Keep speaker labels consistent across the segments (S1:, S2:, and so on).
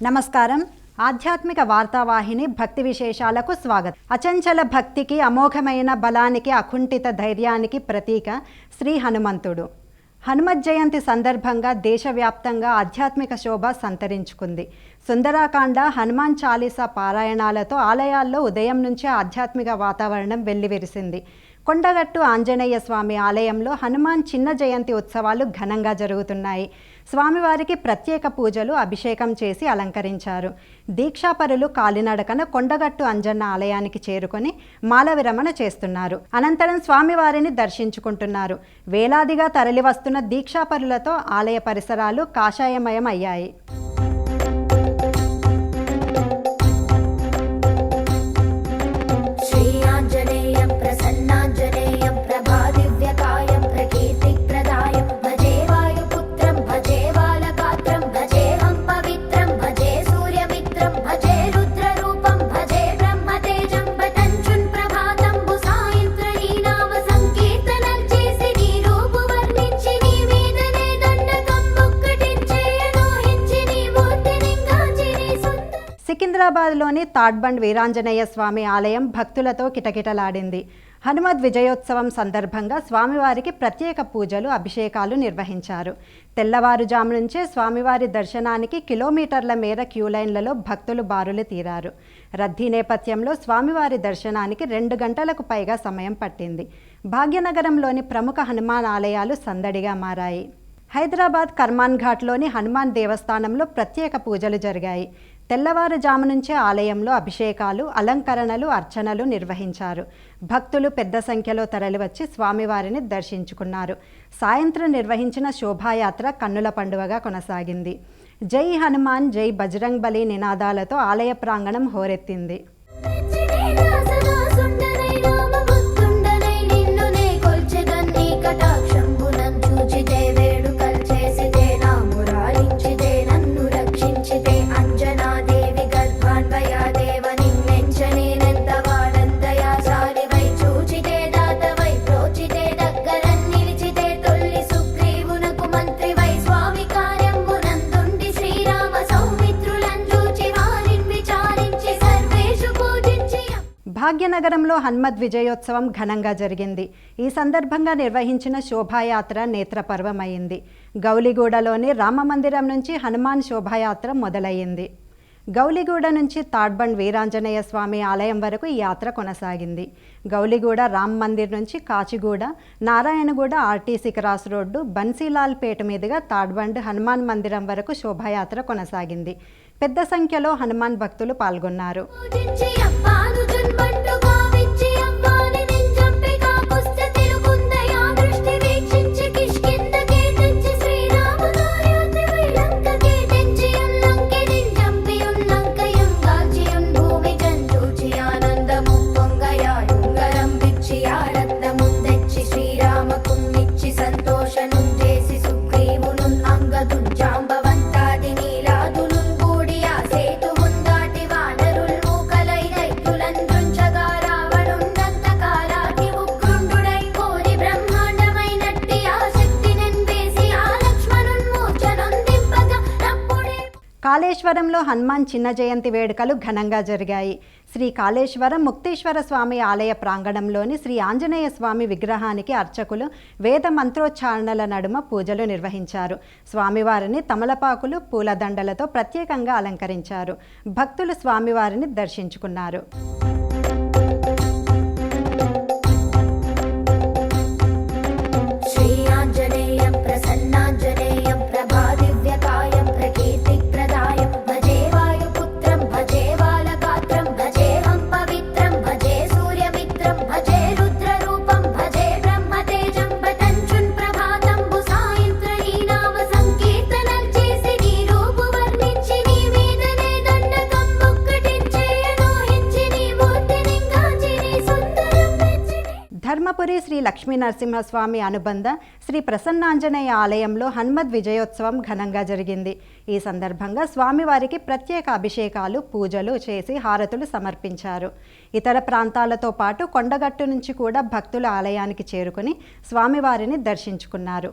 S1: నమస్కారం. ఆధ్యాత్మిక వార్తావాహిని భక్తి విశేషాలకు స్వాగతం. అచంచల భక్తికి, అమోఘమైన బలానికి, అకుంఠిత ధైర్యానికి ప్రతీక శ్రీ హనుమంతుడు. హనుమత్ జయంతి సందర్భంగా దేశవ్యాప్తంగా ఆధ్యాత్మిక శోభ సంతరించుకుంది. సుందరాకాండ, హనుమాన్ చాలీసా పారాయణాలతో ఆలయాల్లో ఉదయం నుంచే ఆధ్యాత్మిక వాతావరణం వెల్లివిరిసింది. కొండగట్టు ఆంజనేయ స్వామి ఆలయంలో హనుమాన్ చిన్న జయంతి ఉత్సవాలు ఘనంగా జరుగుతున్నాయి. స్వామివారికి ప్రత్యేక పూజలు, అభిషేకం చేసి అలంకరించారు. దీక్షాపరులు కాలినడకన కొండగట్టు అంజన్న ఆలయానికి చేరుకొని మాల విరమణ చేస్తున్నారు. అనంతరం స్వామివారిని దర్శించుకుంటున్నారు. వేలాదిగా తరలివస్తున్న దీక్షాపరులతో ఆలయ పరిసరాలు కాషాయమయం అయ్యాయి. సికింద్రాబాద్లోని తాడ్బండ్ వీరాంజనేయ స్వామి ఆలయం భక్తులతో కిటకిటలాడింది. హనుమద్ విజయోత్సవం సందర్భంగా స్వామివారికి ప్రత్యేక పూజలు, అభిషేకాలు నిర్వహించారు. తెల్లవారుజాము నుంచే స్వామివారి దర్శనానికి కిలోమీటర్ల మేర క్యూలైన్లలో భక్తులు బారులు తీరారు. రద్దీ నేపథ్యంలో స్వామివారి దర్శనానికి 2 గంటలకు పైగా సమయం పట్టింది. భాగ్యనగరంలోని ప్రముఖ హనుమాన్ ఆలయాలు సందడిగా మారాయి. హైదరాబాద్ కర్మాన్ ఘాట్లోని హనుమాన్ దేవస్థానంలో ప్రత్యేక పూజలు జరిగాయి. తెల్లవారుజాము నుంచే ఆలయంలో అభిషేకాలు, అలంకరణలు, అర్చనలు నిర్వహించారు. భక్తులు పెద్ద సంఖ్యలో తరలివచ్చి స్వామివారిని దర్శించుకున్నారు. సాయంత్రం నిర్వహించిన శోభాయాత్ర కన్నుల పండువగా కొనసాగింది. జై హనుమాన్, జై బజరంగ్ బలి నినాదాలతో ఆలయ ప్రాంగణం హోరెత్తింది. భాగ్యనగరంలో హనుమద్ విజయోత్సవం ఘనంగా జరిగింది. ఈ సందర్భంగా నిర్వహించిన శోభాయాత్ర నేత్రపర్వమైంది. గౌలిగూడలోని రామమందిరం నుంచి హనుమాన్ శోభాయాత్ర మొదలయ్యింది. గౌలిగూడ నుంచి తాడ్బండ్ వీరాంజనేయ స్వామి ఆలయం వరకు ఈ యాత్ర కొనసాగింది. గౌలిగూడ రామ్ మందిర్ నుంచి Kachiguda, Narayanguda, RTC cross road, Bansilal Pet మీదుగా తాడ్బండ్ హనుమాన్ మందిరం వరకు శోభాయాత్ర కొనసాగింది. పెద్ద సంఖ్యలో హనుమాన్ భక్తులు పాల్గొన్నారు. కాళేశ్వరంలో హనుమాన్ చిన్న జయంతి వేడుకలు ఘనంగా జరిగాయి. శ్రీ కాళేశ్వరం ముక్తేశ్వర స్వామి ఆలయ ప్రాంగణంలోని శ్రీ ఆంజనేయ స్వామి విగ్రహానికి అర్చకులు వేద మంత్రోచ్చారణల నడుమ పూజలు నిర్వహించారు. స్వామివారిని తమలపాకులు, పూలదండలతో ప్రత్యేకంగా అలంకరించారు. భక్తులు స్వామివారిని దర్శించుకున్నారు. ధర్మపురి శ్రీ లక్ష్మీ నరసింహస్వామి అనుబంధ శ్రీ ప్రసన్నాంజనేయ ఆలయంలో హనుమద్ విజయోత్సవం ఘనంగా జరిగింది. ఈ సందర్భంగా స్వామివారికి ప్రత్యేక అభిషేకాలు, పూజలు చేసి హారతులు సమర్పించారు. ఇతర ప్రాంతాలతో పాటు కొండగట్టు నుంచి కూడా భక్తులు ఆలయానికి చేరుకుని స్వామివారిని దర్శించుకున్నారు.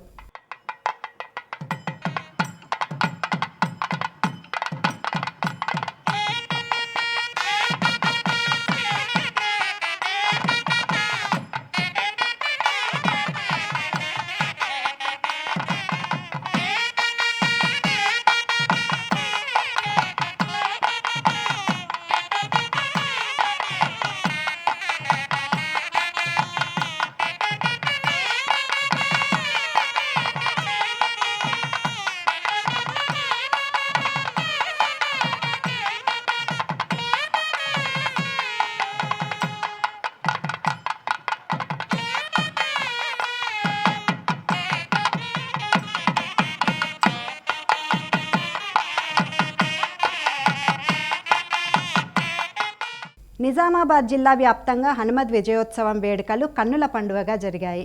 S1: నిజామాబాద్ జిల్లా వ్యాప్తంగా హనుమద్ విజయోత్సవం వేడుకలు కన్నుల పండుగగా జరిగాయి.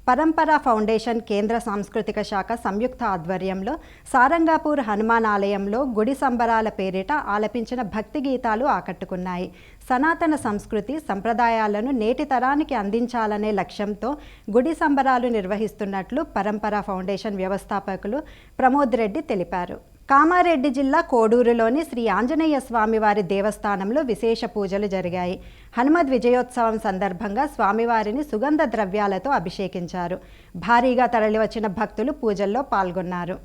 S1: పరంపర ఫౌండేషన్ కేంద్ర సాంస్కృతిక శాఖ సంయుక్త ఆధ్వర్యంలో సారంగాపూర్ హనుమాన్ ఆలయంలో గుడి సంబరాల పేరిట ఆలపించిన భక్తి గీతాలు ఆకట్టుకున్నాయి. సనాతన సంస్కృతి సంప్రదాయాలను నేటి తరానికి అందించాలనే లక్ష్యంతో గుడి సంబరాలు నిర్వహిస్తున్నట్లు పరంపర ఫౌండేషన్ వ్యవస్థాపకులు ప్రమోద్ రెడ్డి తెలిపారు. కామారెడ్డి జిల్లా కోడూరులోని శ్రీ ఆంజనేయ స్వామివారి దేవస్థానంలో విశేష పూజలు జరిగాయి. హనుమద్ విజయోత్సవం సందర్భంగా స్వామివారిని సుగంధ ద్రవ్యాలతో అభిషేకించారు. భారీగా తరలివచ్చిన భక్తులు పూజల్లో పాల్గొన్నారు.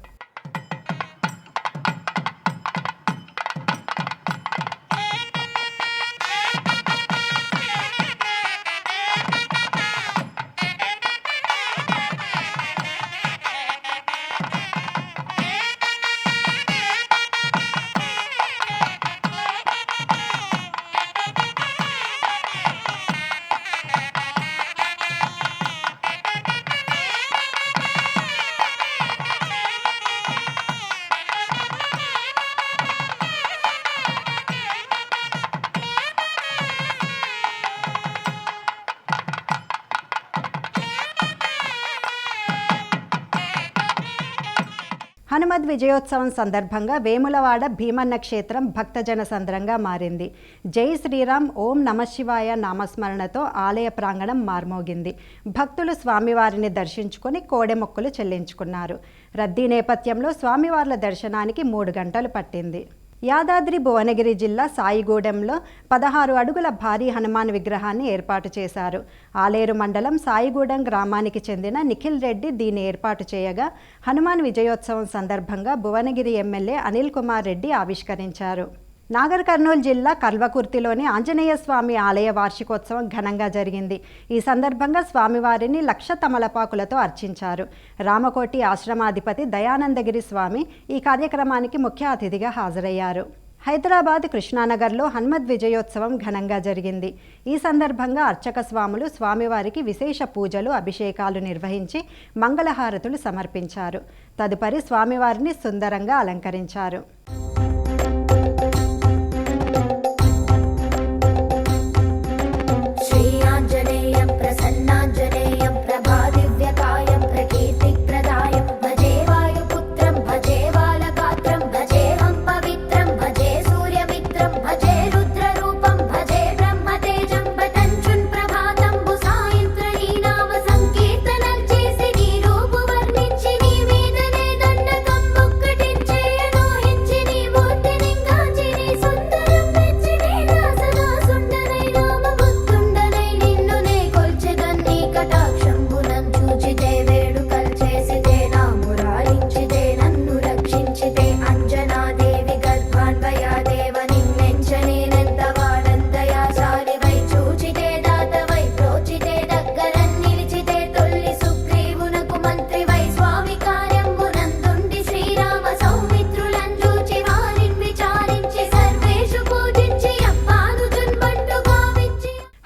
S1: హనుమద్ విజయోత్సవం సందర్భంగా వేములవాడ భీమన్న క్షేత్రం భక్తజన సంద్రంగా మారింది. జై శ్రీరామ్, ఓం నమశివాయ నామస్మరణతో ఆలయ ప్రాంగణం మార్మోగింది. భక్తులు స్వామివారిని దర్శించుకొని కోడెమొక్కులు చెల్లించుకున్నారు. రద్దీ నేపథ్యంలో స్వామివార్ల దర్శనానికి 3 గంటలు పట్టింది. యాదాద్రి భువనగిరి జిల్లా సాయిగూడెంలో 16 అడుగుల భారీ హనుమాన్ విగ్రహాన్ని ఏర్పాటు చేశారు. ఆలేరు మండలం సాయిగూడెం గ్రామానికి చెందిన నిఖిల్ రెడ్డి దీన్ని ఏర్పాటు చేయగా హనుమాన్ విజయోత్సవం సందర్భంగా భువనగిరి ఎమ్మెల్యే అనిల్ కుమార్ రెడ్డి ఆవిష్కరించారు. నాగర్ కర్నూలు జిల్లా కల్వకుర్తిలోని ఆంజనేయ స్వామి ఆలయ వార్షికోత్సవం ఘనంగా జరిగింది. ఈ సందర్భంగా స్వామివారిని 1,00,000 తమలపాకులతో అర్చించారు. రామకోటి ఆశ్రమాధిపతి దయానందగిరి స్వామి ఈ కార్యక్రమానికి ముఖ్య అతిథిగా హాజరయ్యారు. హైదరాబాద్ కృష్ణానగర్లో హనుమద్ విజయోత్సవం ఘనంగా జరిగింది. ఈ సందర్భంగా అర్చక స్వాములు స్వామివారికి విశేష పూజలు, అభిషేకాలు నిర్వహించి మంగళహారతులు సమర్పించారు. తదుపరి స్వామివారిని సుందరంగా అలంకరించారు.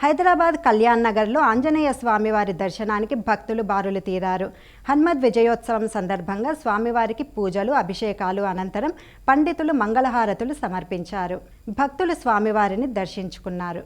S1: హైదరాబాద్ కళ్యాణ్ నగర్లో ఆంజనేయ స్వామివారి దర్శనానికి భక్తులు బారులు తీరారు. హనుమద్ విజయోత్సవం సందర్భంగా స్వామివారికి పూజలు, అభిషేకాలు అనంతరం పండితులు మంగళహారతులు సమర్పించారు. భక్తులు స్వామివారిని దర్శించుకున్నారు.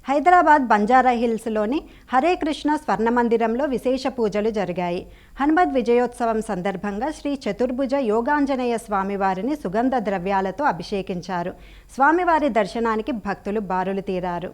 S1: హైదరాబాద్ బంజారాహిల్స్లోని హరే కృష్ణ స్వర్ణ మందిరంలో విశేష పూజలు జరిగాయి. హనుమద్ విజయోత్సవం సందర్భంగా శ్రీ చతుర్భుజ యోగాంజనేయ స్వామివారిని సుగంధ ద్రవ్యాలతో అభిషేకించారు. స్వామివారి దర్శనానికి భక్తులు బారులు తీరారు.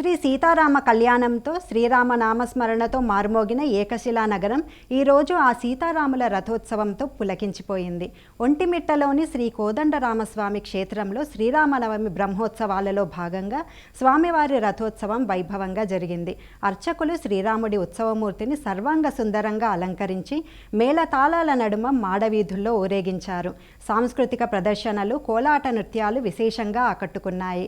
S1: శ్రీ సీతారామ కళ్యాణంతో శ్రీరామ నామస్మరణతో మారుమోగిన ఏకశిలా నగరం ఈరోజు ఆ సీతారాముల రథోత్సవంతో పులకించిపోయింది. ఒంటిమిట్టలోని శ్రీ కోదండరామస్వామి క్షేత్రంలో శ్రీరామనవమి బ్రహ్మోత్సవాలలో భాగంగా స్వామివారి రథోత్సవం వైభవంగా జరిగింది. అర్చకులు శ్రీరాముడి ఉత్సవమూర్తిని సర్వాంగ సుందరంగా అలంకరించి మేళతాళాల నడుమ మాడవీధుల్లో ఊరేగించారు. సాంస్కృతిక ప్రదర్శనలు, కోలాట నృత్యాలు విశేషంగా ఆకట్టుకున్నాయి.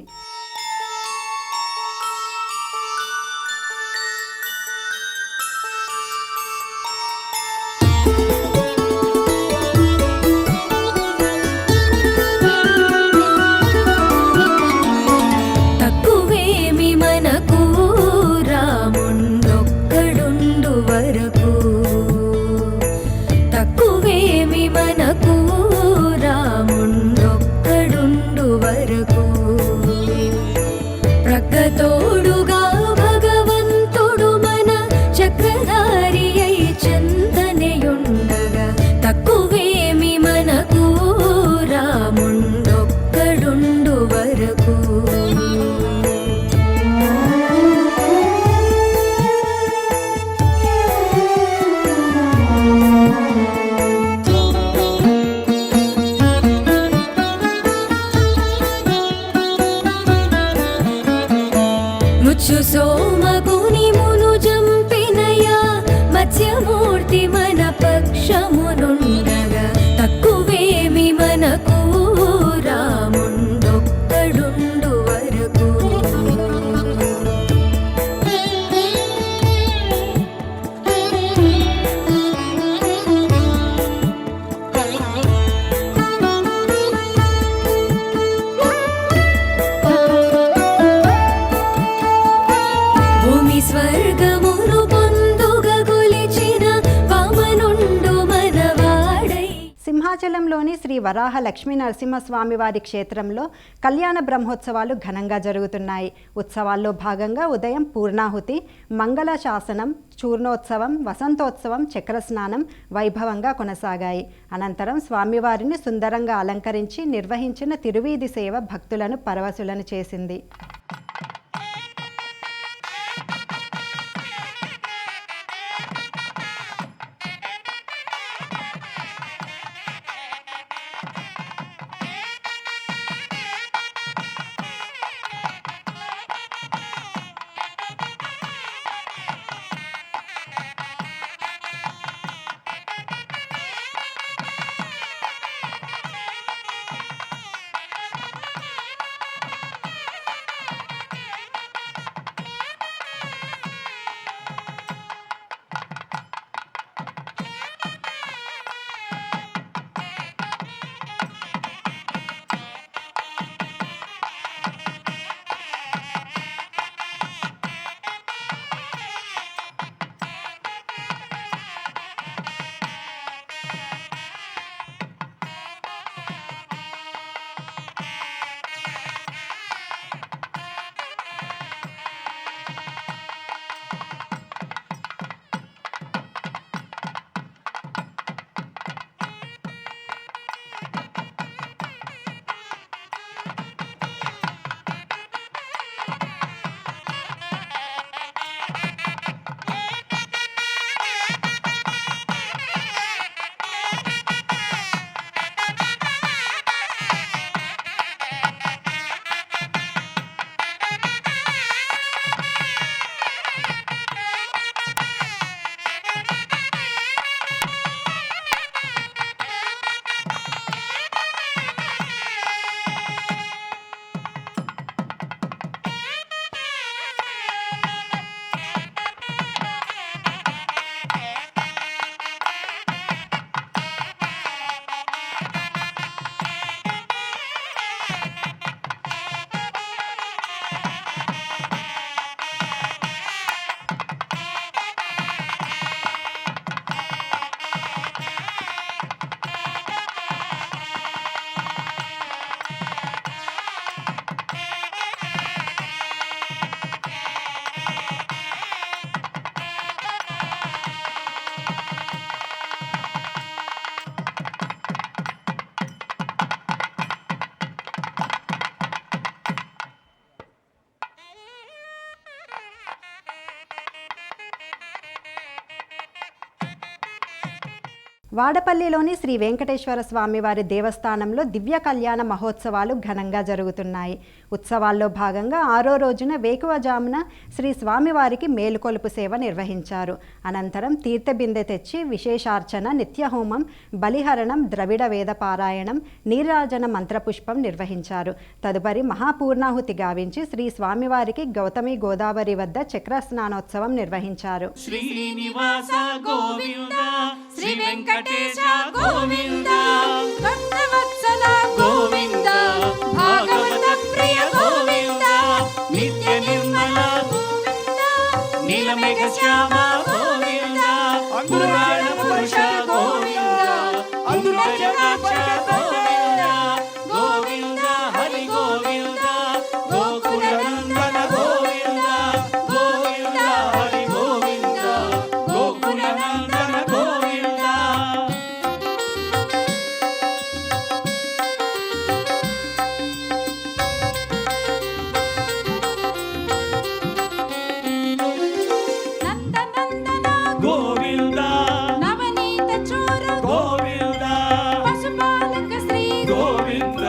S2: ప్రక్కతోడుగా భగవంతుడు మన చక్రధారి అయి చందనయుండగా తక్కువేమి మనకు రాముండొక్కడుండు వరకు. ముచ్చు సోమగుని మును జంపినయా మత్స్యమూర్తి మన పక్షమునుండగా తక్కువేమి మనకు రాముండొక్కడుండు వరకు. స్వర్గమును పొందుగా గొలిచిన వామనుండు మనవాడై.
S1: సింహాచలంలోని శ్రీ వరాహ లక్ష్మీ నరసింహస్వామి వారి క్షేత్రంలో కళ్యాణ బ్రహ్మోత్సవాలు ఘనంగా జరుగుతున్నాయి. ఉత్సవాల్లో భాగంగా ఉదయం పూర్ణాహుతి, మంగళ శాసనం, చూర్ణోత్సవం, వసంతోత్సవం, చక్రస్నానం వైభవంగా కొనసాగాయి. అనంతరం స్వామివారిని సుందరంగా అలంకరించి నిర్వహించిన తిరువీధి సేవ భక్తులను పరవశులను చేసింది. వాడపల్లిలోని శ్రీ వెంకటేశ్వర స్వామి వారి దేవస్థానంలో దివ్య కళ్యాణ మహోత్సవాలు ఘనంగా జరుగుతున్నాయి. ఉత్సవాల్లో భాగంగా 6వ రోజున వేకువజామున శ్రీ స్వామివారికి మేలుకొలుపు సేవ నిర్వహించారు. అనంతరం తీర్థబిందె తెచ్చి విశేషార్చన, నిత్యహోమం, బలిహరణం, ద్రవిడ వేద పారాయణం, నీరాజన మంత్రపుష్పం నిర్వహించారు. తదుపరి మహాపూర్ణాహుతి గావించి శ్రీ స్వామివారికి గౌతమి గోదావరి వద్ద చక్ర స్నానోత్సవం నిర్వహించారు.
S3: శ్రీనివాస గోవింద, శ్రీ వెంకటేశ గోవింద, భక్తవత్సల గోవింద, భాగవత ప్రియ గోవింద, నిత్య నిర్మల గోవింద, నీలమేఘ శ్యామ గోవింద, పురాణ పురుష గోవింద, అంబుజనాక్ష గోవింద, గోవింద హరి గోవింద, గోకుల నందన గోవింద, గోవింద హరి గోవింద, గోకుల నందన గోవింద.
S2: నందనందన
S3: గోవింద
S2: నవనీత చోర
S3: గోవింద,
S2: పశుపాలక శ్రీ
S3: గోవింద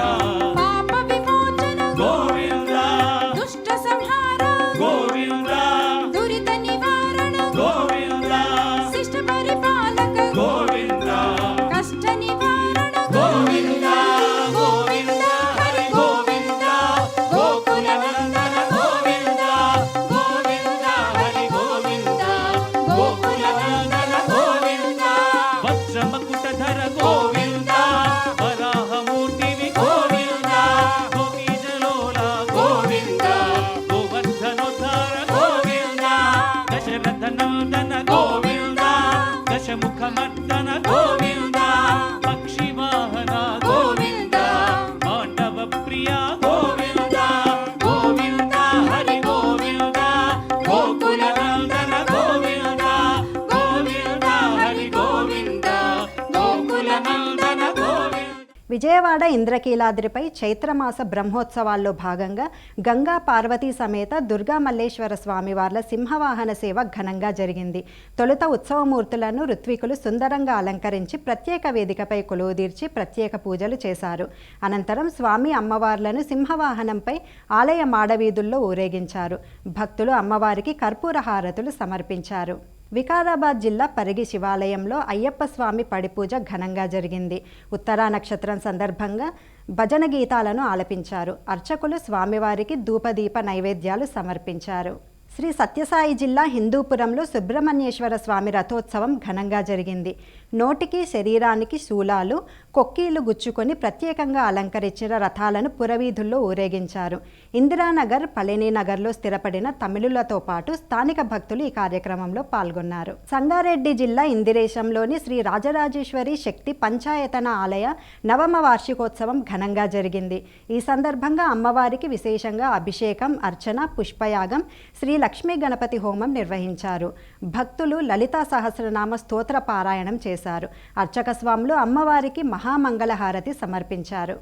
S2: పాప విమోచన
S3: గోవింద,
S2: దుష్ట సంహార
S3: గోవింద
S2: దురిత నివారణ
S3: గోవింద,
S2: శిష్ట పరిపాలక
S3: గోవింద
S2: కష్ట నివారణ
S3: గోవింద, గోవింద హరి గోవింద, గోకుల నందన గోవింద, గోవింద హరి గోవింద, గోకుల నందన గోవింద, వజ్రమకుటధర గోవింద, వరాహమూర్తివి గోవింద, గోపీజలోల గోవింద, గోవర్ధనోద్ధార గోవింద, దశరథ నందన గోవింద, దశముఖమర్దన గోవింద, పక్షివాహన గోవింద, పాండవ ప్రియ గోవింద, గోవింద హరి గోవింద, గోకుల నందన గోవింద, గోవింద హరి గోవింద, గోకుల నందన గోవింద.
S1: విజయవాడ ఇంద్రకీలాద్రిపై చైత్రమాస బ్రహ్మోత్సవాల్లో భాగంగా గంగా పార్వతీ సమేత దుర్గా మల్లేశ్వర స్వామివార్ల సింహవాహన సేవ ఘనంగా జరిగింది. తొలుత ఉత్సవమూర్తులను ఋత్వికులు సుందరంగా అలంకరించి ప్రత్యేక వేదికపై కొలువుదీర్చి ప్రత్యేక పూజలు చేశారు. అనంతరం స్వామి అమ్మవార్లను సింహవాహనంపై ఆలయ మాడవీధుల్లో ఊరేగించారు. భక్తులు అమ్మవారికి కర్పూర హారతులు సమర్పించారు. వికారాబాద్ జిల్లా పరిగి శివాలయంలో అయ్యప్ప స్వామి పడిపూజ ఘనంగా జరిగింది. ఉత్తరా నక్షత్రం సందర్భంగా భజన గీతాలను ఆలపించారు. అర్చకులు స్వామివారికి ధూపదీప నైవేద్యాలు సమర్పించారు. శ్రీ సత్యసాయి జిల్లా హిందూపురంలో సుబ్రహ్మణ్యేశ్వర స్వామి రథోత్సవం ఘనంగా జరిగింది. నోటికి శరీరానికి శూలాలు, కొక్కీలు గుచ్చుకొని ప్రత్యేకంగా అలంకరించిన రథాలను పురవీధుల్లో ఊరేగించారు. ఇందిరానగర్, పళనినగర్లో స్థిరపడిన తమిళులతో పాటు స్థానిక భక్తులు ఈ కార్యక్రమంలో పాల్గొన్నారు. సంగారెడ్డి జిల్లా ఇందిరేశంలోని శ్రీ రాజరాజేశ్వరి శక్తి పంచాయతన ఆలయ నవమ వార్షికోత్సవం ఘనంగా జరిగింది. ఈ సందర్భంగా అమ్మవారికి విశేషంగా అభిషేకం, అర్చన, పుష్పయాగం, శ్రీ లక్ష్మీ గణపతి హోమం నిర్వహించారు. భక్తులు లలితా సహస్రనామ స్తోత్ర పారాయణం చేశారు. అర్చక స్వాములు అమ్మవారికి మహామంగళహారతి సమర్పించారు.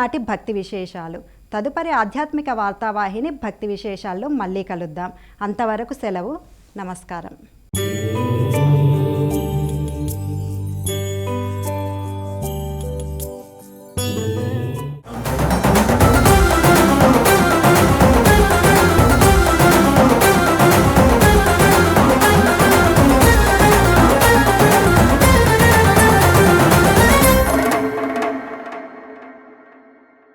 S1: ఈనాటి భక్తి విశేషాలు. తదుపరి ఆధ్యాత్మిక వార్తావాహిని భక్తి విశేషాల్లో మళ్ళీ కలుద్దాం. అంతవరకు సెలవు. నమస్కారం.